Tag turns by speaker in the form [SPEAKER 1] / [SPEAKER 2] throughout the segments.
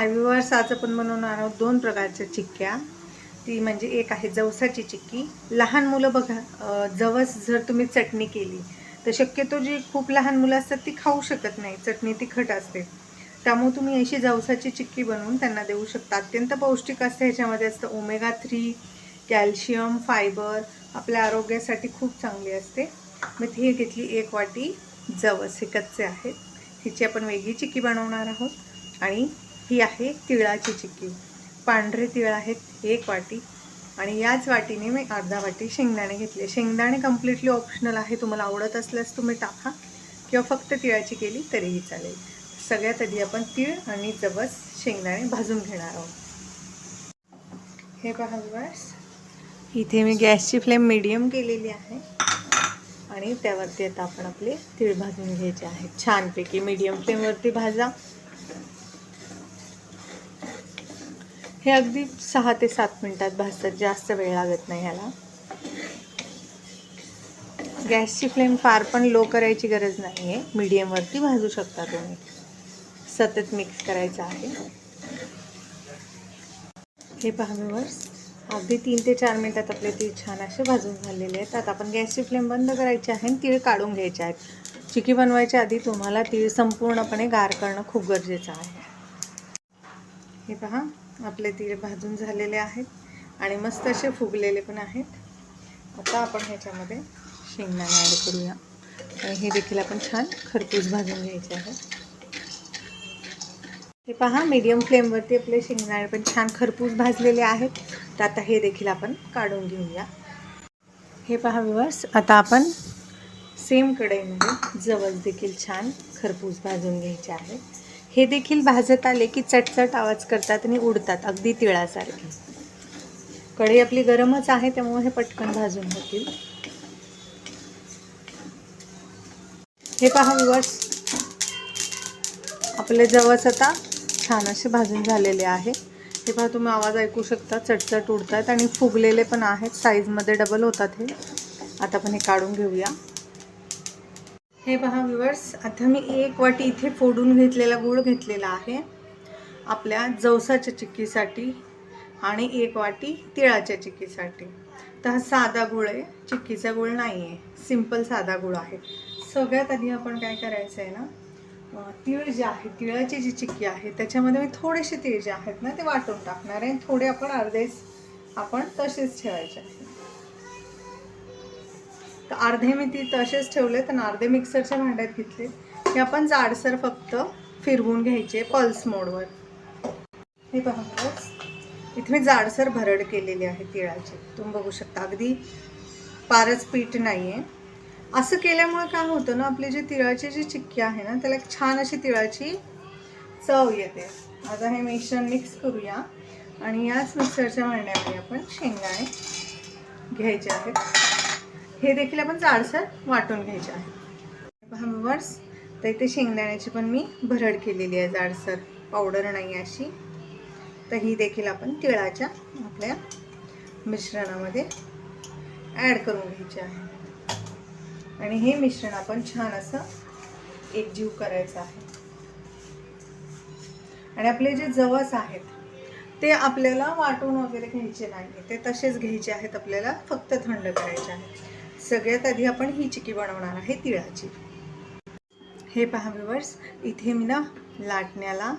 [SPEAKER 1] हाय viewers, आज आपण बनवणार आहोत दोन प्रकारच्या चिक्क्या. ती म्हणजे एक आहे जवसाची चिक्की. लहान मुलं बघा, जवस जर तुम्ही चटणी केली तर शक्यतो जी खूप लहान मुलं असतात ती खाऊ शकत नाही, चटणी तिखट असते. त्यामुळे तुम्ही अशी जवसाची चिक्की बनवून त्यांना देऊ शकता. अत्यंत पौष्टिक असते. ह्याच्यामध्ये असतं ओमेगा 3, कॅल्शियम, फायबर, आपल्या आरोग्यासाठी खूप चांगली असते. मी ही घेतली 1 वाटी जवस, हे कच्चे आहेत. हिची आपण वेगळी चिक्की बनवणार आहोत. आणि ही आहे तिळाची चिक्की. पांढरे तिळ आहेत 1 वाटी आणि याच वाटीने मी अर्धा वाटी शेंगदाणे घेतले. शेंगदाणे कम्प्लिटली ऑप्शनल आहे, तुम्हाला आवडत असल्यास तुम्ही टाका किंवा फक्त तिळाची केली तरीही चालेल. सगळ्यात आधी आपण तीळ आणि जवस शेंगदाणे भाजून घेणार आहोत. हे पहा व्ह्यूअर्स, इथे मी गॅसची फ्लेम मीडियम केलेली आहे आणि त्यावरती आता आपण आपले तीळ भाजून घ्यायचे आहेत. छानपैकी मीडियम फ्लेमवरती भाजा. हे अगदी 6 ते 7 मिनिटात भाजतात, जास्त वेळ लागत नाही ह्याला. गॅसची फ्लेम फार पण लो करायची गरज नाही आहे, मीडियमवरती भाजू शकता तुम्ही. सतत मिक्स करायचं आहे. हे पहा व्ह्यूअर्स, अगदी 3 ते 4 मिनिटात आपले तीळ छान असे भाजून झालेले आहेत. आता आपण गॅसची फ्लेम बंद करायची आहे आणि तीळ काढून घ्यायचे आहेत. चिक्की बनवायच्या आधी तुम्हाला तीळ संपूर्णपणे गार करणं खूप गरजेचं आहे. हे पहा, आपले तीळ भाजून झालेले आहेत आणि मस्त असे फुगलेले पण आहेत. आता आपण ह्याच्यामध्ये शेंगदाणे ॲड करूया आणि हे देखील आपण छान खरपूस भाजून घ्यायचे आहे. हे पहा, मीडियम फ्लेमवरती आपले शेंगदाणे पण छान खरपूस भाजलेले आहेत. तर आता हे देखील आपण काढून घेऊया. हे पहा व्ह्यूअर्स, आता आपण सेम कढईमध्ये जवस देखील छान खरपूस भाजून घ्यायचे आहे. हे देखील भाजत आले की चटचट आवाज करतात आणि उडतात, अगदी तिळासारखे. कढई आपली गरमच आहे त्यामुळे हे पटकन भाजून होतील. हे पहा व्ह्यूअर्स, आपले जवस आता छान असे भाजून झालेले आहे. हे पहा, तुम्ही आवाज ऐकू शकता, चटचट उडतात आणि फुगलेले पण आहेत, साईजमध्ये डबल होतात हे. आता आपण हे काढून घेऊया. हे पहा व्ह्यूअर्स, आता मी 1 वाटी इथे फोडून घेतलेला गूळ घेतलेला आहे आपल्या जवसाच्या चिक्कीसाठी आणि 1 वाटी तिळाच्या चिक्कीसाठी. तर हा साधा गूळ आहे, चिक्कीचा गूळ नाही आहे, सिंपल साधा गूळ आहे. सगळ्यात आधी आपण काय करायचं आहे ना, तीळ जे आहे, तिळाची जी चिक्की आहे त्याच्यामध्ये मी थोडेसे तीळ जे आहेत ना ते वाटून टाकणार आहे. थोडे आपण अर्धेच आपण तसेच ठेवायचे आहे. तर अर्धे मी ती तसेच ठेवले तर अर्धे मिक्सरच्या भांड्यात घेतले. हे आपण जाडसर फक्त फिरवून घ्यायचे पल्स मोडवर. हे पहा बस, इथे मी जाडसर भरड केलेली आहे तिळाची, तुम्ही बघू शकता. अगदी फारच पीठ नाही आहे. असं केल्यामुळे काय होतं ना, आपली जी तिळाची जी चिक्की आहे ना त्याला एक छान अशी तिळाची चव येते. आता हे मिश्रण मिक्स करूया आणि याच मिक्सरच्या भांड्यामध्ये आपण शेंगदाणे घ्यायचे आहेत. हे देखील आपण जाडसर वाटून घ्यायचे आहे. पहा व्ह्यूअर्स, तर इथे शेंगदाण्याची पण मी भरड केलेली आहे, जाडसर, पावडर नाही अशी. तर ही देखील आपण तिळाच्या आपल्या मिश्रणामध्ये ॲड करून घ्यायची आहे आणि हे मिश्रण आपण छान असं एकजीव करायचं आहे. आणि आपले जे जवस आहेत ते आपल्याला वाटून वगैरे घ्यायचे नाही, ते तसेच घ्यायचे आहेत, आपल्याला फक्त थंड करायचे आहेत. सगळ्यात आधी आपण ही चिक्की बनवणार आहे तिळाची. हे पहा व्ह्यूअर्स, इथे मी ना लाटण्याला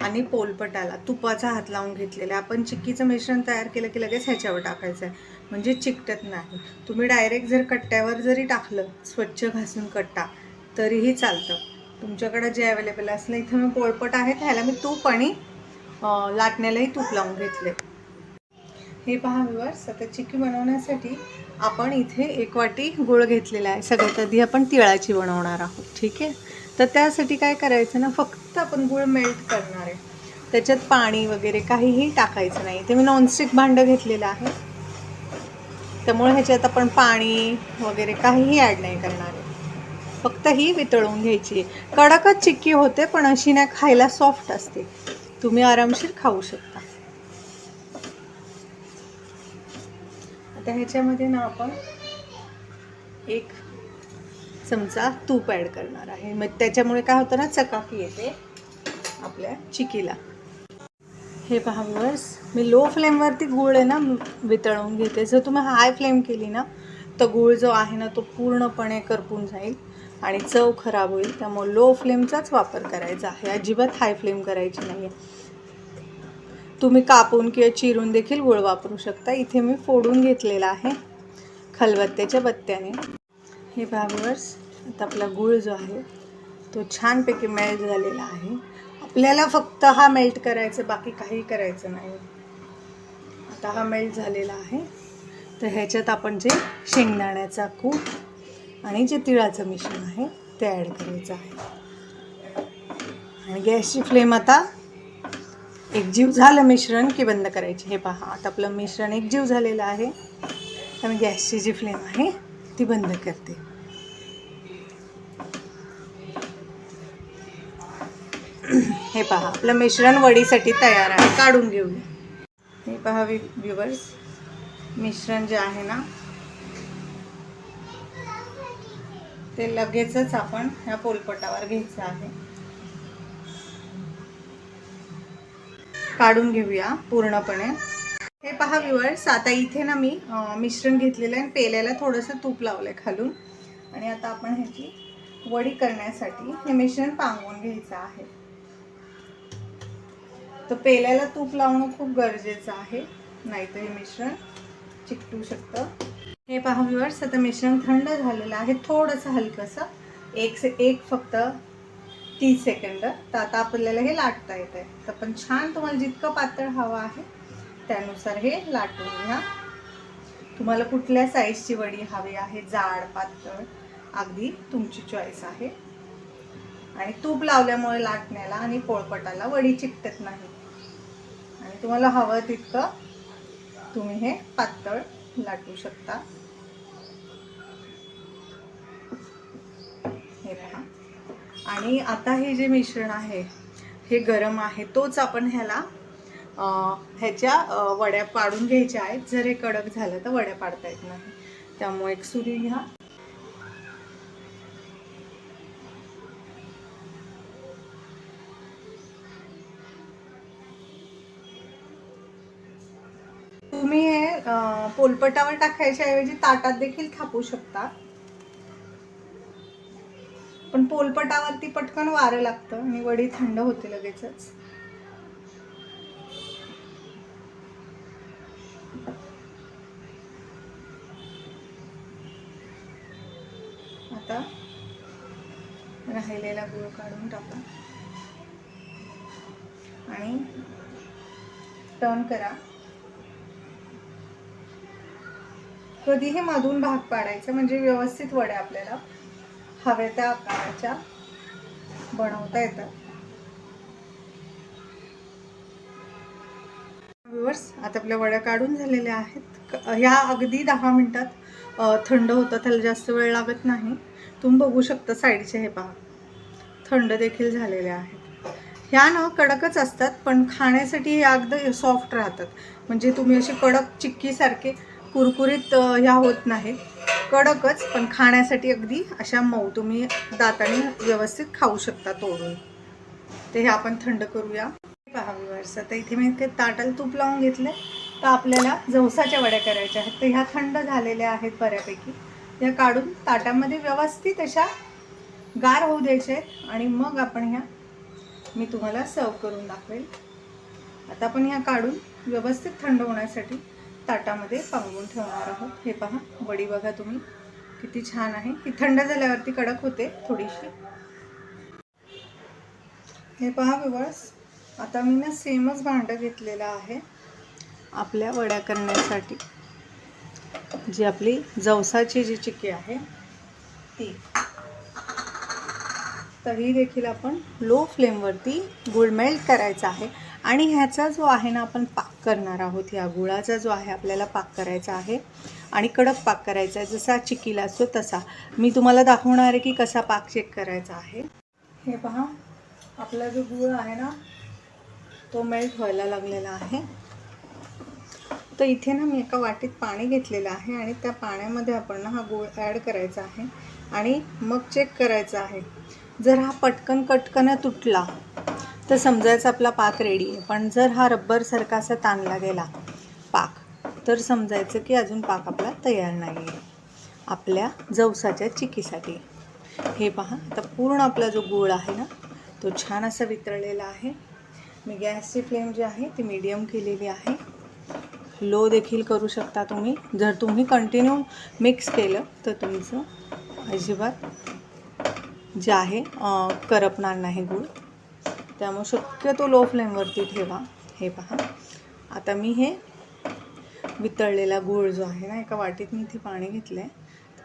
[SPEAKER 1] आणि पोलपटाला तुपाचा हात लावून घेतलेला. आपण चिक्कीचं मिश्रण तयार केलं की लगेच ह्याच्यावर टाकायचं आहे, म्हणजे चिकटत नाही. तुम्ही डायरेक्ट जर कट्ट्यावर जरी टाकलं, स्वच्छ घासून कट्टा, तरीही चालतं, तुमच्याकडे जे अवेलेबल असलं. इथं मी पोळपट आहे, ह्याला मी तूप आणि लाटण्यालाही तूप लावून घेतले. हे पहा व्ह्यूअर्स, आता चिक्की बनवण्यासाठी आपण इथे 1 वाटी गूळ घेतलेला आहे. सगळ्यात आधी आपण तिळाची बनवणार आहोत, ठीक आहे. तर त्यासाठी काय करायचं ना, फक्त आपण गूळ मेल्ट करणार आहे, त्याच्यात पाणी वगैरे काहीही टाकायचं नाही. ते मी नॉनस्टिक भांडं घेतलेलं आहे, त्यामुळे ह्याच्यात आपण पाणी वगैरे काहीही ॲड नाही करणार आहे. फक्त ही वितळवून घ्यायची. कडकच चिक्की होते, पण अशी नाही, खायला सॉफ्ट असते, तुम्ही आरामशीर खाऊ शकता. आता ह्याच्यामध्ये ना आपण 1 चमचा तूप ॲड करणार आहे. मग त्याच्यामुळे काय होतं ना, चकाकी येते आपल्या चिक्कीला. हे पहा व्ह्यूअर्स, मी लो फ्लेमवरती गूळ आहे ना वितळवून घेते. जर तुम्ही हाय फ्लेम केली ना तर गूळ जो आहे ना तो पूर्णपणे करपून जाईल आणि चव खराब होईल. त्यामुळे लो फ्लेमचाच वापर करायचा आहे, अजिबात हाय फ्लेम करायची नाही आहे. तुम्ही कापून किंवा चिरून देखील गूळ वापरू शकता. इथे मी फोडून घेतलेला आहे खलबत्त्याच्या बत्त्याने. हे पहा व्ह्यूअर्स, आता आपला गूळ जो आहे तो छानपैकी मेल्ट झालेला आहे. आपल्याला फक्त हा मेल्ट करायचा, बाकी काही करायचं नाही. आता हा मेल्ट झालेला आहे. तर ह्याच्यात आपण जे शेंगदाण्याचा कूट आणि जे तिळाचं मिश्रण आहे ते ॲड करायचं आहे. आणि गॅसची फ्लेम आता एकजीव झालं मिश्रण की बंद करायची. हे पहा, आता आपलं मिश्रण एकजीव झालेलं आहे. तर मी गॅसची जी फ्लेम आहे ती बंद करते. हे पहा, आपलं मिश्रण वडीसाठी तयार आहे. काढून घेऊया. हे पहा व्ह्यूअर्स, मिश्रण जे आहे ना ते लगेचच आपण ह्या पोलपटावर घ्यायचं आहे. काढून घेऊया पूर्णपणे. हे पहा व्ह्यूअर्स, आता इथे ना मी मिश्रण घेतलेलं आहे. पेल्याला थोडंसं तूप लावलंय खालून. आणि आता आपण ह्याची वडी करण्यासाठी हे मिश्रण पांगवून घ्यायचं आहे. तर पेल्याला तूप लावणं खूप गरजेचं आहे, नाहीतर हे मिश्रण चिकटू शकतं. हे पहा व्ह्यूअर्स, आता मिश्रण थंड झालेलं आहे. थोडंसं हलकंसं एक फक्त 30 सेकंद. तर आता आपल्याला हे लाटता येत आहे. तर पण छान, तुम्हाला जितकं पातळ हवं आहे त्यानुसार हे लाटून घ्या. तुम्हाला कुठल्या साईजची वडी हवी आहे, जाड पातळ, अगदी तुमची चॉईस आहे. आणि तूप लावल्यामुळे लाटण्याला आणि पोळपटाला वडी चिकटत नाही. आणि तुम्हाला हवं तितकं तुम्ही हे पातळ लाटू शकता. हे पहा. आणि आता हे जे मिश्रण आहे हे गरम आहे, तोच आपण ह्याच्या वड्या पाडून घ्यायच्या आहेत. जर हे कडक झालं तर वड्या पाडता येत नाही. त्यामुळे एक सुरी घ्या. तुम्ही हे पोलपटावर टाकायच्या ऐवजी ताटात देखील थापू शकता. पण पोलपटावरती पटकन वारं लागतं आणि वडी थंड होते लगेचच. आता राहिलेला गूळ काढून टाका आणि टर्न करा. कधीही मधून भाग पाडायचा, म्हणजे व्यवस्थित वड्या आपल्याला हव्या त्या आकाराच्या बनवता येतात. व्ह्यूअर्स, आता आपल्या वड्या काढून झालेल्या आहेत. ह्या अगदी 10 मिनिटात थंड होतात, त्याला जास्त वेळ लागत नाही. तुम्ही बघू शकता साईडचे, हे पहा थंड देखील झालेल्या आहेत. ह्या ना कडकच असतात, पण खाण्यासाठी हे अगदी सॉफ्ट राहतात. म्हणजे तुम्ही असे कडक चिक्कीसारखे कुरकुरीत ह्या होत नाहीत, कडकच, पण खाण्यासाठी अगदी अशा मऊ, तुम्ही दाताने व्यवस्थित खाऊ शकता तोडून. ते हे आपण थंड करूया. पहा व्ह्यूअर्स, आता इथे मी ताटाला तूप लावून घेतले. तर आपल्याला जवसाच्या वड्या करायच्या आहेत. तर ह्या थंड झालेल्या आहेत बऱ्यापैकी. ह्या काढून ताटामध्ये व्यवस्थित अशा गार होऊ द्यायच्या आहेत आणि मग आपण ह्या मी तुम्हाला सर्व करून दाखवेल. आता आपण ह्या काढून व्यवस्थित थंड होण्यासाठी ताटामध्ये पांगवून ठेवणार आहोत. हे पहा वडी, बघा तुम्ही किती छान आहे. ही थंड झाल्यावरती कडक होते थोडीशी. हे पहा व्ह्यूअर्स, आता मी ना सेमच भांडं घेतलेलं आहे आपल्या वड्या करण्यासाठी. जी आपली जवसाची जी चिक्की आहे ती. तरी देखील आपण लो फ्लेमवरती गूळ मेल्ट करायचा आहे. आणि ह्याचा जो आहे ना आपण पाक करणार आहोत, ह्या गुळाचा जो आहे आपल्याला पाक करायचा आहे आणि कडक पाक करायचा आहे, जसा चिक्कीला असतो तसा. मी तुम्हाला दाखवणार आहे की कसा पाक चेक करायचा आहे. हे पहा, आपला जो गूळ आहे ना तो मेल्ट व्हायला लागलेला आहे. तर इथे ना मी एका वाटीत पाणी घेतलेलं आहे आणि त्या पाण्यामध्ये आपण ना हा गूळ ॲड करायचा आहे आणि मग चेक करायचा आहे. जर हा पटकन कटकन तुटला तर समजायचं आपला पाक रेडी आहे. पण जर हा रब्बरसारखा असा ताणला गेला पाक, तर समजायचं की अजून पाक आपला तयार नाही आहे आपल्या जवसाच्या चिक्कीसाठी. हे पहा, आता पूर्ण आपला जो गूळ आहे ना तो छान असा वितळलेला आहे. मी गॅसची फ्लेम जी आहे ती मीडियम केलेली आहे. लो देखील करू शकता तुम्ही. जर तुम्ही कंटिन्यू मिक्स केलं तर तुमचं अजिबात जे आहे करपणार नाही गूळ. त्यामुळे शक्यतो लो फ्लेमवरती ठेवा. हे पहा, आता मी हे वितळलेला गूळ जो आहे ना, एका वाटीत मी इथे पाणी घेतलं आहे.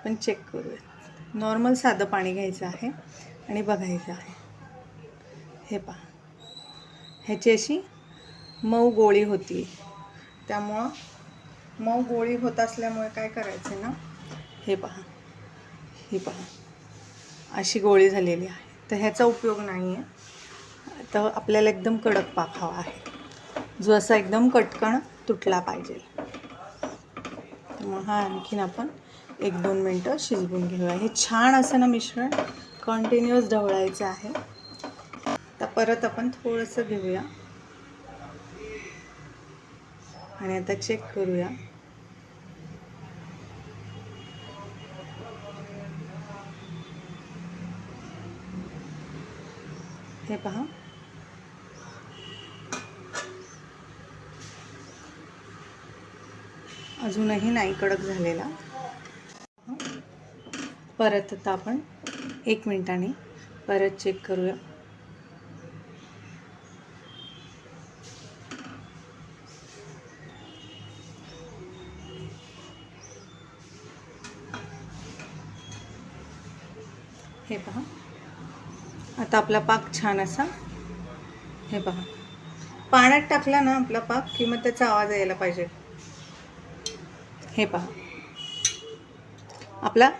[SPEAKER 1] पण चेक करूया. नॉर्मल साधं पाणी घ्यायचं आहे आणि बघायचं आहे. हे पहा, ह्याची अशी मऊ गोळी होती. त्यामुळं मऊ गोळी होत असल्यामुळे काय करायचं ना, हे पहा, ही पहा, अशी गोळी झालेली आहे. तर ह्याचा उपयोग नाही आहे. तर आपल्याला एकदम कडक पाक हवा आहे, जो असा एकदम कटकण तुटला पाहिजे. मग हा आणखीन आपण 1-2 मिनटं शिजवून घेऊया. हे छान असं ना मिश्रण कंटिन्युअस ढवळायचं आहे. तर परत आपण थोडंसं घेऊया आणि आता चेक करूया. हे पहा, अजूनही नाही कडक झालेला. परत आता आपण 1 मिनिटाने परत चेक करूया. हे पहा, आता आपला पाक छान असा, हे पहा, पाण्यात टाकला ना आपला पाक की मग त्याचा आवाज यायला पाहिजे. हे पहा, आपला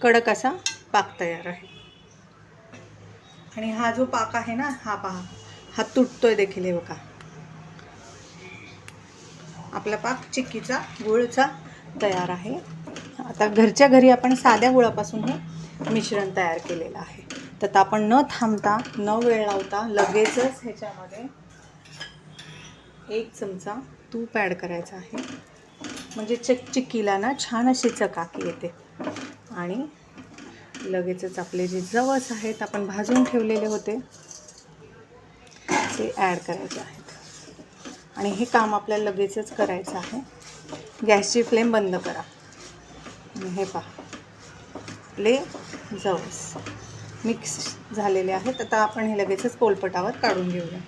[SPEAKER 1] कडक असा पाक तयार आहे. आणि हा जो पाक आहे ना, हा पहा, हा तुटतोय देखील. हे बघा, आपला पाक चिक्कीचा गुळचा तयार आहे. आता घरच्या घरी आपण साध्या गुळापासून हे मिश्रण तयार केलेलं आहे. तर आपण न थांबता, न वेळ लावता लगेचच ह्याच्यामध्ये 1 चमचा तूप ॲड करायचा आहे. म्हणजे चिक्कीला ना छान अशी चकाकी येते. आणि लगेचच आपले जे जवस आहेत आपण भाजून ठेवलेले होते ते ॲड करायचे आहेत. आणि हे काम आपल्याला लगेचच करायचं आहे. गॅसची फ्लेम बंद करा. आणि हे पहा, आपले जवस मिक्स झालेले आहेत. आता आपण हे लगेचच पोलपटावर काढून घेऊया.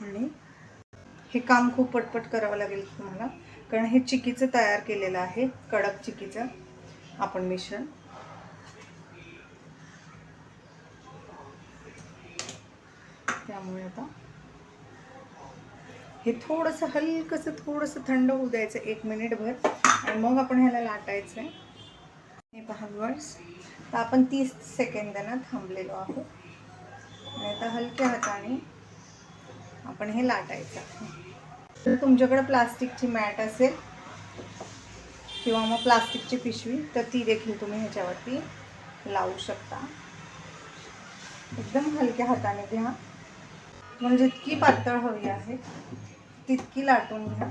[SPEAKER 1] आणि हे काम खूप पटपट करावं लागेल तुम्हाला, कारण हे चिक्कीचं तयार केलेलं आहे, कडक चिक्कीचं आपण मिश्रण. त्यामुळे आता हे थोडंसं हलकंसं थोडंसं थंड होऊ द्यायचं 1 मिनिटभर आणि मग आपण ह्याला लाटायचं आहे. हे पहा व्ह्यूअर्स, तर आपण 30 सेकंदांना थांबलेलो आहोत. आणि आता हलक्या हाताने आपण हे लाटायचं आहे. तर तुमच्याकडे प्लास्टिकची मॅट असेल किंवा मग प्लास्टिकची पिशवी, तर ती देखील तुम्ही ह्याच्यावरती लावू शकता. एकदम हलक्या हाताने घ्या. म्हणजे जितकी पातळ हवी आहे तितकी लाटून घ्या.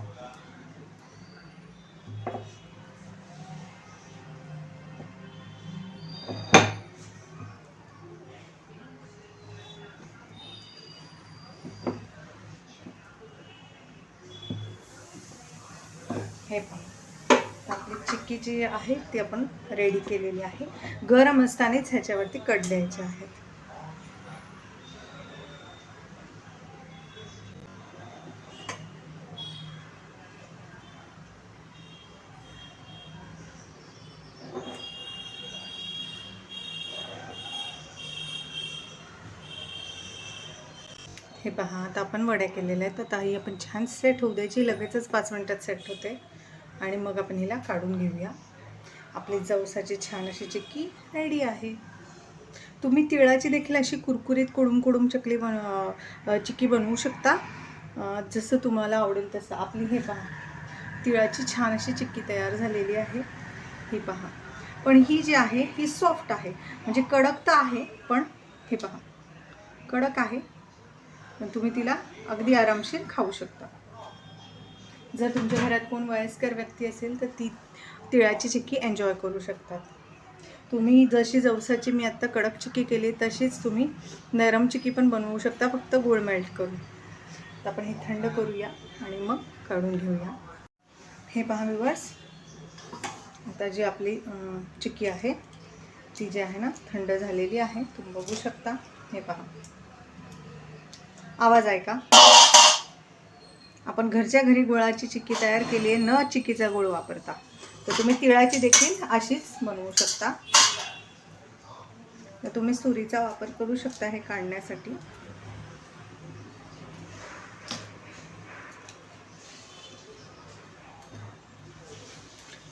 [SPEAKER 1] हे पहा, आपली चिक्की जी आहे ती आपण रेडी केलेली आहे. गरम असतानाच ह्याच्यावरती कट द्यायचे आहेत. हे पहा, आता आपण वड्या केलेल्या आहेत. आता ही आपण छान सेट होऊ द्यायची. लगेचच 5 मिनिटात सेट होते. आणि मग आपण हिला काढून घेऊया. आपली जवसाची छान अशी चिक्की रेडी आहे. तुम्ही तिळाची देखील अशी कुरकुरीत कुडूम चिक्की बनवू शकता, जसं तुम्हाला आवडेल तसं. आपली हे पहा तिळाची छान अशी चिक्की तयार झालेली आहे. ही पहा. पण ही जी आहे ही सॉफ्ट आहे, म्हणजे कडक तर आहे पण हे पहा कडक आहे, पण तुम्ही तिला अगदी आरामशीर खाऊ शकता. जर तुमच्या घरात कोण वयस्कर व्यक्ती असेल तर ती तिळाची चिक्की एन्जॉय करू शकतात. तुम्ही जशी जवसाची मी आत्ता कडक चिक्की केली तशीच तुम्ही नरम चिक्की पण बनवू शकता, फक्त गूळ मेल्ट करून. तर आपण हे थंड करूया आणि मग काढून घेऊया. हे पहा व्ह्यूअर्स, आता जी आपली चिक्की आहे ती जी आहे ना थंड झालेली आहे, तुम्ही बघू शकता. हे पहा, आवाज आहे का? आपण घरच्या घरी गुळाची चिक्की तयार केली आहे, न चिक्कीचा गुळ वापरता. तर तुम्ही तिळाची देखील अशीच बनवू शकता. तर तुम्ही सुरीचा वापर करू शकता हे काढण्यासाठी.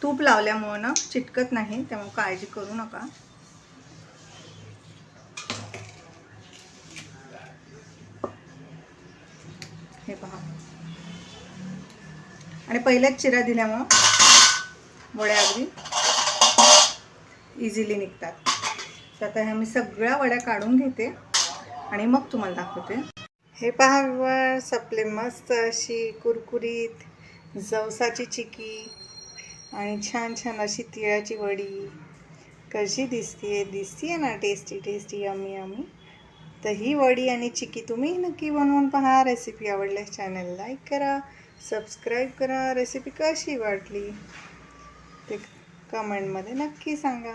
[SPEAKER 1] तूप लावल्यामुळे ना चिटकत नाही, त्यामुळे काळजी करू नका. हे पहा, आणि पहिल्याच चिरा दिल्यामुळं वड्या अगदी इझिली निघतात. तर आता ह्या मी सगळ्या वड्या काढून घेते आणि मग तुम्हाला दाखवते. हे पहा व्ह्यूअर्स, आपले मस्त अशी कुरकुरीत जवसाची चिक्की आणि छान छान अशी तिळाची वडी कशी दिसतीये ना, टेस्टी टेस्टी, यम्मी यम्मी. तर ही वडी आणि चिक्की तुम्ही नक्की बनवून पहा. रेसिपी आवडल्यास चॅनल लाईक करा, सबस्क्राईब करा. रेसिपी कशी वाटली ते कमेंटमध्ये नक्की सांगा.